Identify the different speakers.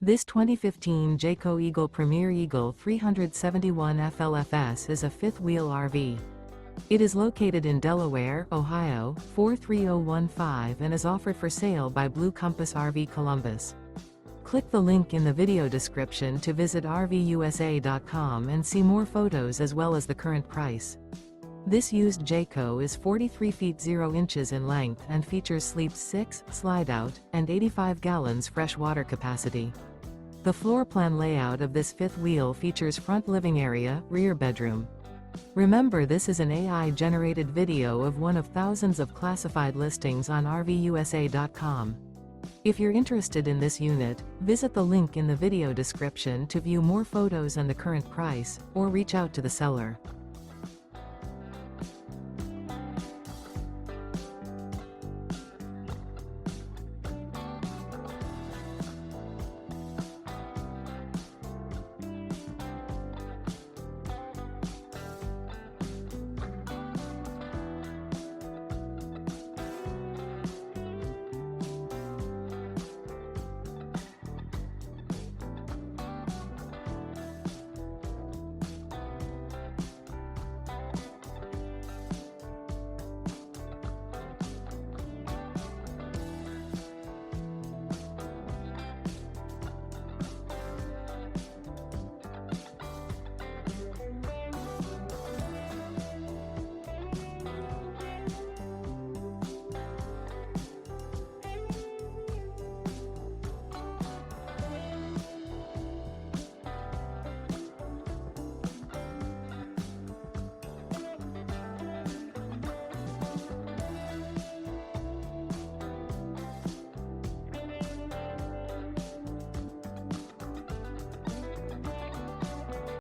Speaker 1: This 2015 Jayco Eagle Premier Eagle 371 FLFS is a fifth-wheel RV. It is located in Delaware, Ohio, 43015 and is offered for sale by Blue Compass RV Columbus. Click the link in the video description to visit RVUSA.com and see more photos as well as the current price. This used Jayco is 43 feet 0 inches in length and features sleeps 6, Slideout, and 85 gallons fresh water capacity. The floor plan layout of this fifth wheel features front living area, rear bedroom. Remember, this is an AI-generated video of one of thousands of classified listings on RVUSA.com. If you're interested in this unit, visit the link in the video description to view more photos and the current price, or reach out to the seller.